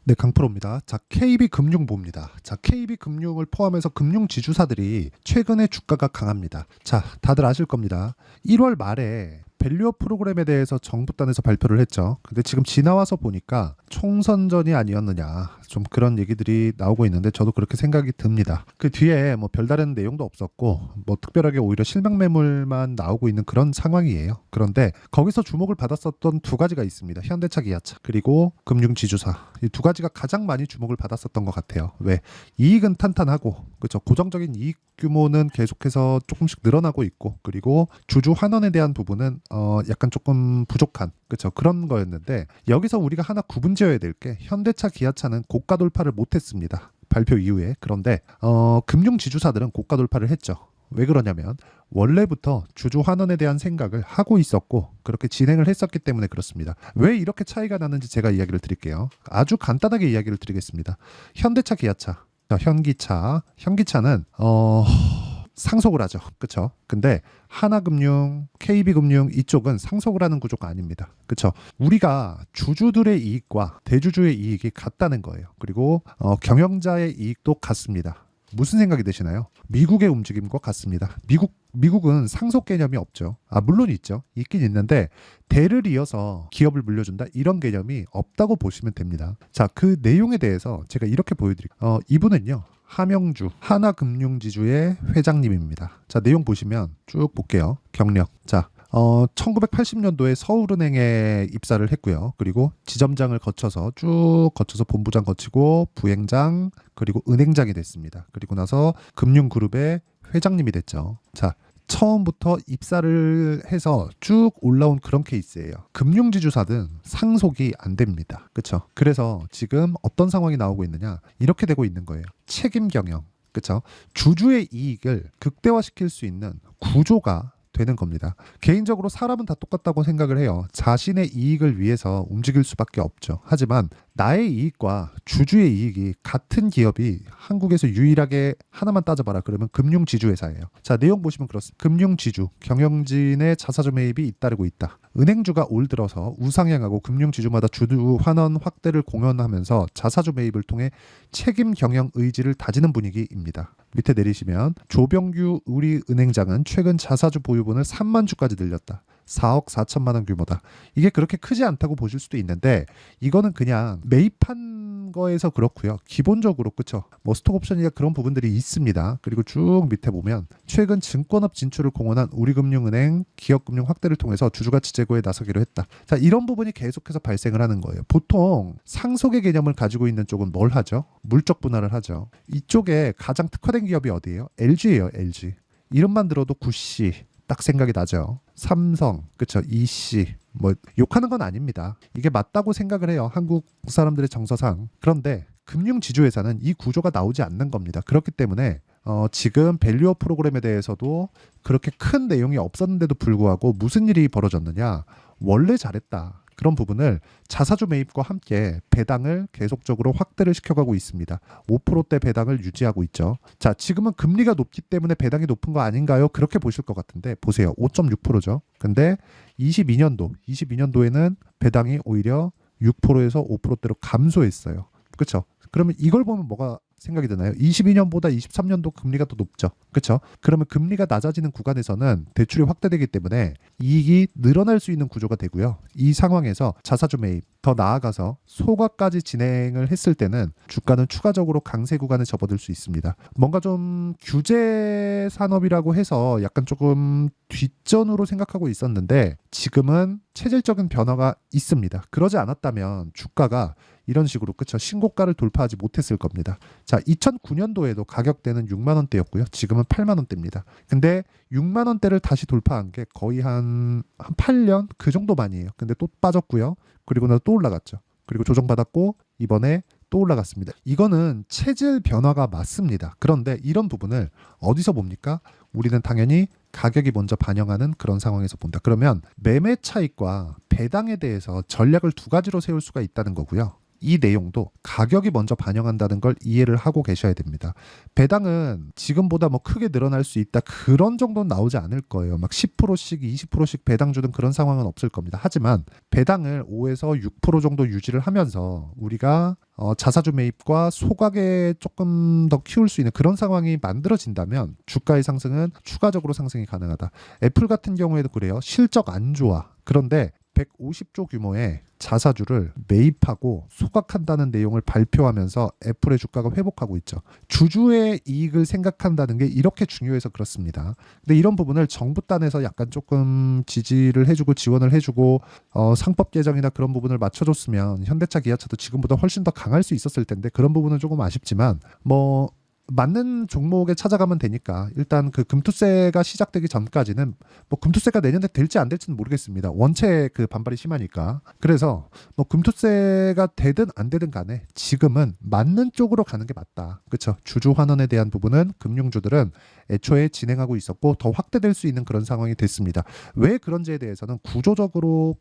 네, 강프로입니다. 자, KB금융부입니다. 자, KB금융을 포함해서 금융지주사들이 최근에 주가가 강합니다. 자, 다들 아실 겁니다. 1월 말에 밸류업 프로그램에 대해서 정부 단에서 발표를 했죠. 근데 지금 지나와서 보니까 총선전이 아니었느냐, 좀 그런 얘기들이 나오고 있는데 저도 그렇게 생각이 듭니다. 그 뒤에 뭐 별다른 내용도 없었고 뭐 특별하게 오히려 실명 매물만 나오고 있는 그런 상황이에요. 그런데 거기서 주목을 받았었던 두 가지가 있습니다. 현대차, 기아차, 그리고 금융지주사. 이 두 가지가 가장 많이 주목을 받았었던 것 같아요. 왜? 이익은 탄탄하고, 그렇죠. 고정적인 이익 규모는 계속해서 조금씩 늘어나고 있고, 그리고 주주 환원에 대한 부분은 약간 조금 부족한, 그렇죠. 그런 거였는데, 여기서 우리가 하나 구분지어야 될 게 현대차, 기아차는 고가 돌파를 못했습니다. 발표 이후에. 그런데 금융지주사들은 고가 돌파를 했죠. 왜 그러냐면 원래부터 주주 환원에 대한 생각을 하고 있었고 그렇게 진행을 했었기 때문에 그렇습니다. 왜 이렇게 차이가 나는지 제가 이야기를 드릴게요. 아주 간단하게 이야기를 드리겠습니다. 현대차, 기아차, 현기차는 상속을 하죠. 그렇죠? 근데 하나금융, KB금융 이쪽은 상속을 하는 구조가 아닙니다. 그렇죠? 우리가 주주들의 이익과 대주주의 이익이 같다는 거예요. 그리고 경영자의 이익도 같습니다. 무슨 생각이 드시나요? 미국의 움직임과 같습니다. 미국은 상속 개념이 없죠. 물론 있죠. 있긴 있는데 대를 이어서 기업을 물려준다 이런 개념이 없다고 보시면 됩니다. 자, 그 내용에 대해서 제가 이렇게 보여드릴게요. 이분은요, 하명주 하나금융지주의 회장님입니다. 자, 내용 보시면 쭉 볼게요. 경력. 자, 1980년도에 서울은행에 입사를 했고요. 그리고 지점장을 거쳐서 본부장 거치고 부행장, 그리고 은행장이 됐습니다. 그리고 나서 금융그룹의 회장님이 됐죠. 자, 처음부터 입사를 해서 쭉 올라온 그런 케이스예요. 금융지주사든 상속이 안 됩니다. 그렇죠? 그래서 지금 어떤 상황이 나오고 있느냐, 이렇게 되고 있는 거예요. 책임 경영, 그렇죠? 주주의 이익을 극대화시킬 수 있는 구조가 되는 겁니다. 개인적으로 사람은 다 똑같다고 생각을 해요. 자신의 이익을 위해서 움직일 수밖에 없죠. 하지만 나의 이익과 주주의 이익이 같은 기업이 한국에서 유일하게 하나만 따져봐라 그러면 금융지주회사예요. 자, 내용 보시면 그렇습니다. 금융지주, 경영진의 자사주 매입이 잇따르고 있다. 은행주가 올 들어서 우상향하고 금융지주마다 주주 환원 확대를 공언하면서 자사주 매입을 통해 책임 경영 의지를 다지는 분위기입니다. 밑에 내리시면 조병규 우리은행장은 최근 자사주 보유분을 3만 주까지 늘렸다. 4억 4천만 원 규모다. 이게 그렇게 크지 않다고 보실 수도 있는데 이거는 그냥 매입한 거에서 그렇고요. 기본적으로 그쵸. 뭐 스톡옵션이나 그런 부분들이 있습니다. 그리고 쭉 밑에 보면 최근 증권업 진출을 공언한 우리금융은행 기업금융 확대를 통해서 주주가치 제고에 나서기로 했다. 자, 이런 부분이 계속해서 발생을 하는 거예요. 보통 상속의 개념을 가지고 있는 쪽은 뭘 하죠? 물적 분할을 하죠. 이쪽에 가장 특화된 기업이 어디예요? LG예요. LG. 이름만 들어도 구씨 딱 생각이 나죠. 삼성, 그쵸, EC, 뭐 욕하는 건 아닙니다. 이게 맞다고 생각을 해요. 한국 사람들의 정서상. 그런데 금융지주회사는 이 구조가 나오지 않는 겁니다. 그렇기 때문에 지금 밸류업 프로그램에 대해서도 그렇게 큰 내용이 없었는데도 불구하고 무슨 일이 벌어졌느냐? 원래 잘했다. 그런 부분을 자사주 매입과 함께 배당을 계속적으로 확대를 시켜가고 있습니다. 5%대 배당을 유지하고 있죠. 자, 지금은 금리가 높기 때문에 배당이 높은 거 아닌가요? 그렇게 보실 것 같은데 보세요. 5.6%죠. 근데 22년도에는 배당이 오히려 6%에서 5%대로 감소했어요. 그렇죠? 그러면 이걸 보면 뭐가 생각이 드나요? 22년보다 23년도 금리가 더 높죠. 그렇죠? 그러면 금리가 낮아지는 구간에서는 대출이 확대되기 때문에 이익이 늘어날 수 있는 구조가 되고요. 이 상황에서 자사주 매입, 더 나아가서 소각까지 진행을 했을 때는 주가는 추가적으로 강세 구간에 접어들 수 있습니다. 뭔가 좀 규제 산업이라고 해서 약간 조금 뒷전으로 생각하고 있었는데 지금은 체질적인 변화가 있습니다. 그러지 않았다면 주가가 이런 식으로 그쵸 신고가를 돌파하지 못했을 겁니다. 자, 2009년도에도 가격대는 6만 원대였고요. 지금은 8만 원대입니다. 근데 6만 원대를 다시 돌파한 게 거의 한 8년 그 정도 만이에요. 근데 또 빠졌고요. 그리고 나서 또 올라갔죠. 그리고 조정받았고 이번에 또 올라갔습니다. 이거는 체질 변화가 맞습니다. 그런데 이런 부분을 어디서 봅니까? 우리는 당연히 가격이 먼저 반영하는 그런 상황에서 본다. 그러면 매매 차익과 배당에 대해서 전략을 두 가지로 세울 수가 있다는 거고요. 이 내용도 가격이 먼저 반영한다는 걸 이해를 하고 계셔야 됩니다. 배당은 지금보다 뭐 크게 늘어날 수 있다 그런 정도는 나오지 않을 거예요. 막 10%씩 20%씩 배당 주는 그런 상황은 없을 겁니다. 하지만 배당을 5에서 6% 정도 유지를 하면서 우리가 자사주 매입과 소각에 조금 더 키울 수 있는 그런 상황이 만들어진다면 주가의 상승은 추가적으로 상승이 가능하다. 애플 같은 경우에도 그래요. 실적 안 좋아. 그런데 150조 규모의 자사주를 매입하고 소각한다는 내용을 발표하면서 애플의 주가가 회복하고 있죠. 주주의 이익을 생각한다는 게 이렇게 중요해서 그렇습니다. 근데 이런 부분을 정부 단에서 약간 조금 지지를 해주고 지원을 해주고 상법 개정이나 그런 부분을 맞춰줬으면 현대차, 기아차도 지금보다 훨씬 더 강할 수 있었을 텐데 그런 부분은 조금 아쉽지만 뭐 맞는 종목에 찾아가면 되니까 일단 그 금투세가 시작되기 전까지는 뭐 금투세가 내년에 될지 안 될지는 모르겠습니다. 원체 그 반발이 심하니까. 그래서 뭐 금투세가 되든 안 되든 간에 지금은 맞는 쪽으로 가는 게 맞다. 그렇죠? 주주 환원에 대한 부분은 금융주들은 애초에 진행하고 있었고 더 확대될 수 있는 그런 상황이 됐습니다. 왜 그런지에 대해서는 구조적으로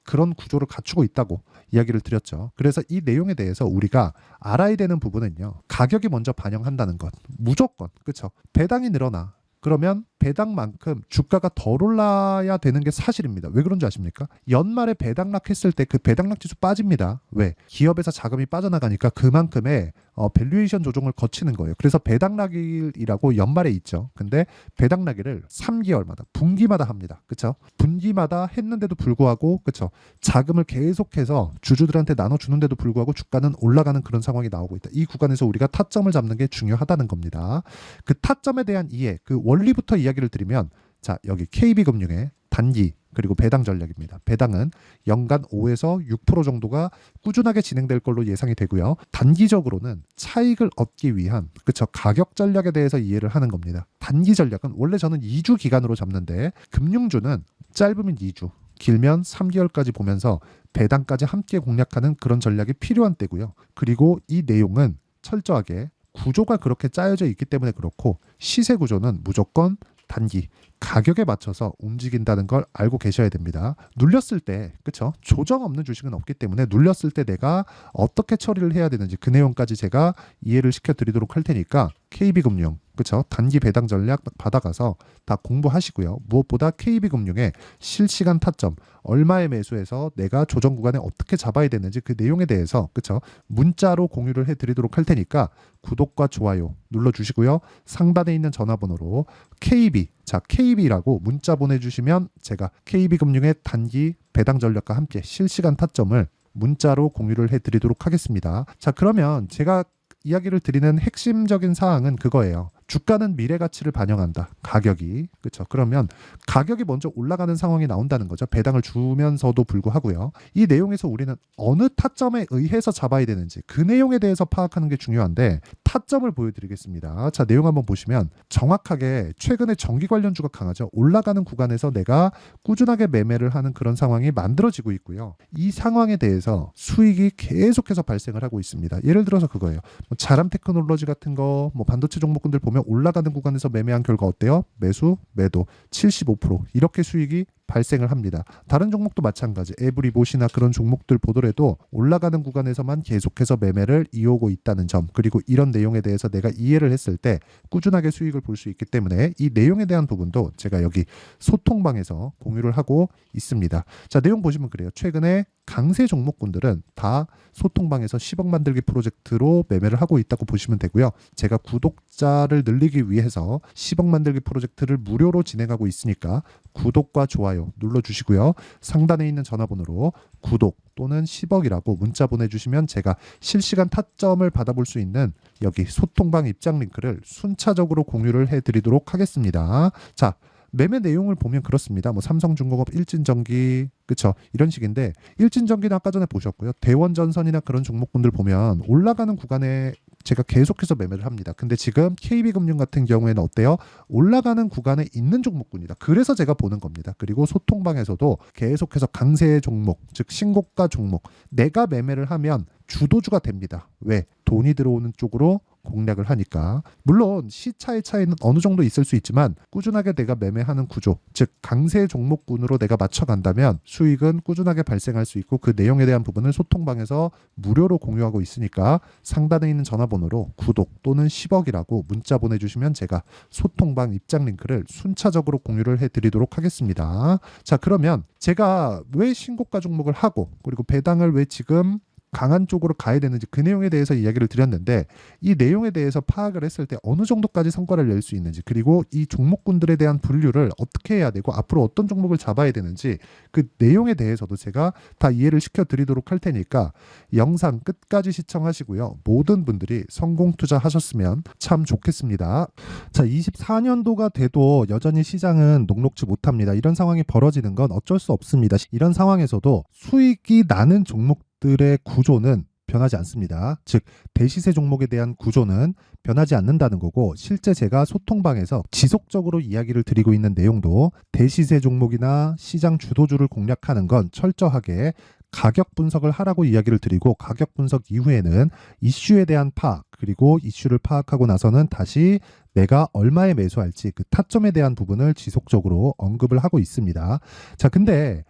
그런 구조를 갖추고 있다고 이야기를 드렸죠. 그래서 이 내용에 대해서 우리가 알아야 되는 부분은요. 가격이 먼저 반영한다는 것. 무조건. 그렇죠? 배당이 늘어나. 그러면 배당만큼 주가가 덜 올라야 되는 게 사실입니다. 왜 그런지 아십니까? 연말에 배당락 했을 때 그 배당락 지수 빠집니다. 왜? 기업에서 자금이 빠져나가니까 그만큼의 밸류에이션 조정을 거치는 거예요. 그래서 배당락일이라고 연말에 있죠. 근데 배당락일을 3개월마다 분기마다 합니다. 그렇죠? 분기마다 했는데도 불구하고 그렇죠? 자금을 계속해서 주주들한테 나눠주는데도 불구하고 주가는 올라가는 그런 상황이 나오고 있다. 이 구간에서 우리가 타점을 잡는 게 중요하다는 겁니다. 그 타점에 대한 이해, 그 원리부터 이야기를 드리면 자 여기 KB금융의 단기 그리고 배당 전략입니다. 배당은 연간 5에서 6% 정도가 꾸준하게 진행될 걸로 예상이 되고요. 단기적으로는 차익을 얻기 위한 그쵸 가격 전략에 대해서 이해를 하는 겁니다. 단기 전략은 원래 저는 2주 기간으로 잡는데 금융주는 짧으면 2주 길면 3개월까지 보면서 배당까지 함께 공략하는 그런 전략이 필요한 때고요. 그리고 이 내용은 철저하게 구조가 그렇게 짜여져 있기 때문에 그렇고 시세 구조는 무조건 단기 가격에 맞춰서 움직인다는 걸 알고 계셔야 됩니다. 눌렸을 때 그쵸 조정 없는 주식은 없기 때문에 눌렸을 때 내가 어떻게 처리를 해야 되는지 그 내용까지 제가 이해를 시켜드리도록 할 테니까 KB금융 그쵸 단기 배당 전략 딱 받아가서 다 공부하시고요. 무엇보다 KB금융의 실시간 타점 얼마에 매수해서 내가 조정 구간에 어떻게 잡아야 되는지 그 내용에 대해서 그쵸 문자로 공유를 해드리도록 할 테니까 구독과 좋아요 눌러주시고요. 상단에 있는 전화번호로 KB 자 KB라고 문자 보내주시면 제가 KB금융의 단기 배당 전략과 함께 실시간 타점을 문자로 공유를 해드리도록 하겠습니다. 자 그러면 제가 이야기를 드리는 핵심적인 사항은 그거예요. 주가는 미래 가치를 반영한다. 가격이. 그렇죠. 그러면 가격이 먼저 올라가는 상황이 나온다는 거죠. 배당을 주면서도 불구하고요. 이 내용에서 우리는 어느 타점에 의해서 잡아야 되는지 그 내용에 대해서 파악하는 게 중요한데 타점을 보여드리겠습니다. 자, 내용 한번 보시면 정확하게 최근에 전기 관련주가 강하죠. 올라가는 구간에서 내가 꾸준하게 매매를 하는 그런 상황이 만들어지고 있고요. 이 상황에 대해서 수익이 계속해서 발생을 하고 있습니다. 예를 들어서 그거예요. 뭐 자람 테크놀로지 같은 거, 뭐 반도체 종목군들 보면 올라가는 구간에서 매매한 결과 어때요? 매수, 매도 75% 이렇게 수익이 발생을 합니다. 다른 종목도 마찬가지. 에브리봇이나 그런 종목들 보더라도 올라가는 구간에서만 계속해서 매매를 이어오고 있다는 점 그리고 이런 내용에 대해서 내가 이해를 했을 때 꾸준하게 수익을 볼 수 있기 때문에 이 내용에 대한 부분도 제가 여기 소통방에서 공유를 하고 있습니다. 자, 내용 보시면 그래요. 최근에 강세 종목군들은 다 소통방에서 10억 만들기 프로젝트로 매매를 하고 있다고 보시면 되고요. 제가 구독자를 늘리기 위해서 10억 만들기 프로젝트를 무료로 진행하고 있으니까 구독과 좋아요 눌러주시고요. 상단에 있는 전화번호로 구독 또는 10억이라고 문자 보내주시면 제가 실시간 타점을 받아볼 수 있는 여기 소통방 입장 링크를 순차적으로 공유를 해드리도록 하겠습니다. 자, 매매 내용을 보면 그렇습니다. 뭐 삼성중공업, 일진전기, 그쵸? 이런 식인데 일진전기는 아까 전에 보셨고요. 대원전선이나 그런 종목군들 보면 올라가는 구간에 제가 계속해서 매매를 합니다. 근데 지금 KB금융 같은 경우에는 어때요? 올라가는 구간에 있는 종목군이다. 그래서 제가 보는 겁니다. 그리고 소통방에서도 계속해서 강세 종목, 즉 신고가 종목 내가 매매를 하면 주도주가 됩니다. 왜? 돈이 들어오는 쪽으로 공략을 하니까. 물론 시차의 차이는 어느 정도 있을 수 있지만 꾸준하게 내가 매매하는 구조, 즉 강세 종목군으로 내가 맞춰간다면 수익은 꾸준하게 발생할 수 있고, 그 내용에 대한 부분을 소통방에서 무료로 공유하고 있으니까 상단에 있는 전화번호로 구독 또는 10억이라고 문자 보내주시면 제가 소통방 입장 링크를 순차적으로 공유를 해드리도록 하겠습니다. 자, 그러면 제가 왜 신고가 종목을 하고, 그리고 배당을 왜 지금 강한 쪽으로 가야 되는지, 그 내용에 대해서 이야기를 드렸는데, 이 내용에 대해서 파악을 했을 때 어느 정도까지 성과를 낼 수 있는지, 그리고 이 종목군들에 대한 분류를 어떻게 해야 되고 앞으로 어떤 종목을 잡아야 되는지, 그 내용에 대해서도 제가 다 이해를 시켜드리도록 할 테니까 영상 끝까지 시청하시고요. 모든 분들이 성공 투자하셨으면 참 좋겠습니다. 자, 24년도가 돼도 여전히 시장은 녹록지 못합니다. 이런 상황이 벌어지는 건 어쩔 수 없습니다. 이런 상황에서도 수익이 나는 종목들의 구조는 변하지 않습니다. 즉, 대시세 종목에 대한 구조는 변하지 않는다는 거고, 실제 제가 소통방에서 지속적으로 이야기를 드리고 있는 내용도 대시세 종목이나 시장 주도주를 공략하는 건 철저하게 가격 분석을 하라고 이야기를 드리고, 가격 분석 이후에는 이슈에 대한 파악, 그리고 이슈를 파악하고 나서는 다시 내가 얼마에 매수할지 그 타점에 대한 부분을 지속적으로 언급을 하고 있습니다. 자, 근데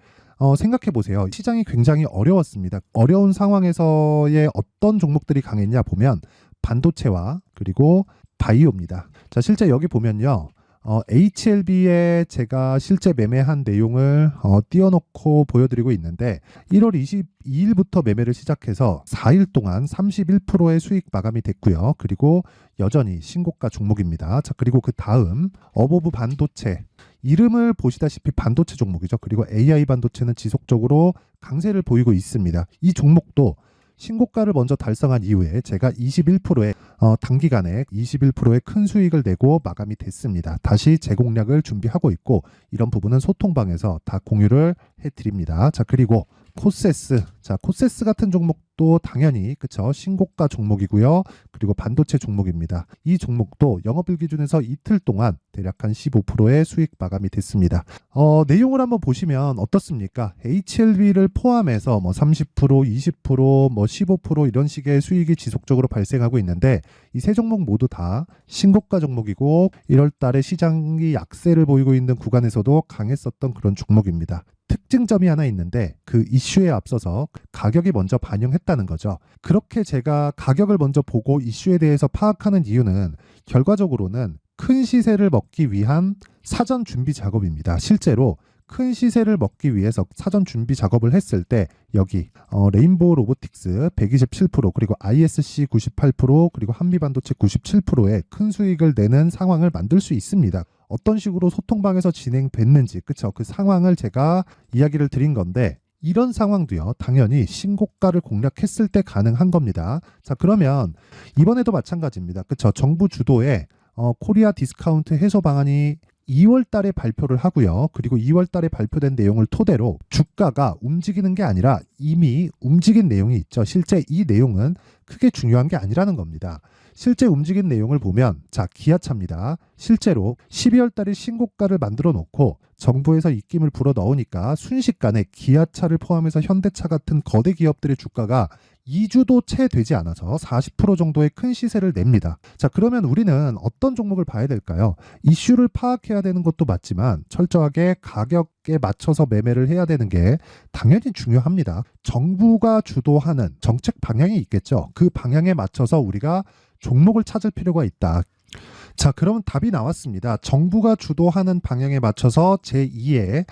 생각해 보세요. 시장이 굉장히 어려웠습니다. 어려운 상황에서의 어떤 종목들이 강했냐 보면 반도체와 그리고 바이오입니다. 자, 실제 여기 보면요. HLB에 제가 실제 매매한 내용을 띄워놓고 보여드리고 있는데, 1월 22일부터 매매를 시작해서 4일 동안 31%의 수익 마감이 됐고요. 그리고 여전히 신고가 종목입니다. 자, 그리고 그 다음 어보브 반도체, 이름을 보시다시피 반도체 종목이죠. 그리고 AI 반도체는 지속적으로 강세를 보이고 있습니다. 이 종목도 신고가를 먼저 달성한 이후에 제가 21%의 단기간에 21%의 큰 수익을 내고 마감이 됐습니다. 다시 재공략을 준비하고 있고, 이런 부분은 소통방에서 다 공유를 해드립니다. 자, 그리고 코세스. 자, 코세스 같은 종목도 당연히 그쵸, 신고가 종목이고요. 그리고 반도체 종목입니다. 이 종목도 영업일 기준에서 이틀 동안 대략 한 15%의 수익 마감이 됐습니다. 내용을 한번 보시면 어떻습니까? HLB를 포함해서 뭐 30%, 20%, 뭐 15% 이런 식의 수익이 지속적으로 발생하고 있는데, 이 세 종목 모두 다 신고가 종목이고 1월 달에 시장이 약세를 보이고 있는 구간에서도 강했었던 그런 종목입니다. 특징점이 하나 있는데, 그 이슈에 앞서서 가격이 먼저 반영했다는 거죠. 그렇게 제가 가격을 먼저 보고 이슈에 대해서 파악하는 이유는 결과적으로는 큰 시세를 먹기 위한 사전 준비 작업입니다. 실제로 큰 시세를 먹기 위해서 사전 준비 작업을 했을 때 여기 레인보우 로보틱스 127%, 그리고 ISC 98%, 그리고 한미반도체 97%의 큰 수익을 내는 상황을 만들 수 있습니다. 어떤 식으로 소통방에서 진행됐는지, 그쵸? 그 상황을 제가 이야기를 드린 건데, 이런 상황도요, 당연히 신고가를 공략했을 때 가능한 겁니다. 자, 그러면 이번에도 마찬가지입니다. 그쵸? 정부 주도의 코리아 디스카운트 해소 방안이 2월 달에 발표를 하고요. 그리고 2월 달에 발표된 내용을 토대로 주가가 움직이는 게 아니라 이미 움직인 내용이 있죠. 실제 이 내용은 크게 중요한 게 아니라는 겁니다. 실제 움직인 내용을 보면, 자, 기아차입니다. 실제로 12월 달에 신고가를 만들어 놓고 정부에서 입김을 불어 넣으니까 순식간에 기아차를 포함해서 현대차 같은 거대 기업들의 주가가 2주도 채 되지 않아서 40% 정도의 큰 시세를 냅니다. 자, 그러면 우리는 어떤 종목을 봐야 될까요? 이슈를 파악해야 되는 것도 맞지만 철저하게 가격에 맞춰서 매매를 해야 되는 게 당연히 중요합니다. 정부가 주도하는 정책 방향이 있겠죠. 그 방향에 맞춰서 우리가 종목을 찾을 필요가 있다. 자, 그러면 답이 나왔습니다. 정부가 주도하는 방향에 맞춰서 제2의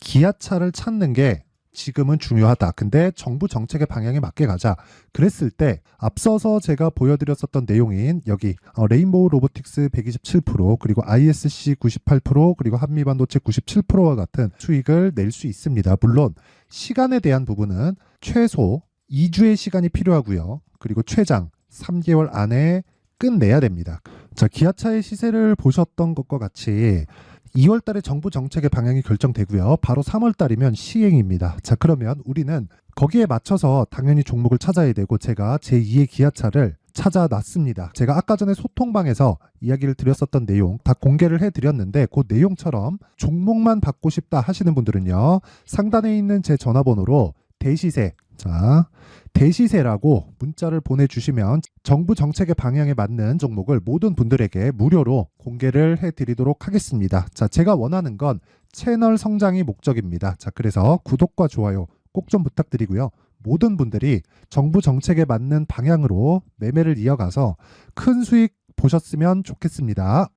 기아차를 찾는 게 지금은 중요하다. 근데 정부 정책의 방향에 맞게 가자. 그랬을 때 앞서서 제가 보여드렸었던 내용인 여기 레인보우 로보틱스 127%, 그리고 ISC 98%, 그리고 한미반도체 97%와 같은 수익을 낼 수 있습니다. 물론 시간에 대한 부분은 최소 2주의 시간이 필요하고요. 그리고 최장 3개월 안에 끝내야 됩니다. 자, 기아차의 시세를 보셨던 것과 같이 2월 달에 정부 정책의 방향이 결정되고요. 바로 3월 달이면 시행입니다. 자, 그러면 우리는 거기에 맞춰서 당연히 종목을 찾아야 되고, 제가 제2의 기아차를 찾아놨습니다. 제가 아까 전에 소통방에서 이야기를 드렸었던 내용 다 공개를 해드렸는데, 그 내용처럼 종목만 받고 싶다 하시는 분들은요, 상단에 있는 제 전화번호로 대시세, 자, 대시세라고 문자를 보내주시면 정부 정책의 방향에 맞는 종목을 모든 분들에게 무료로 공개를 해드리도록 하겠습니다. 자, 제가 원하는 건 채널 성장이 목적입니다. 자, 그래서 구독과 좋아요 꼭 좀 부탁드리고요. 모든 분들이 정부 정책에 맞는 방향으로 매매를 이어가서 큰 수익 보셨으면 좋겠습니다.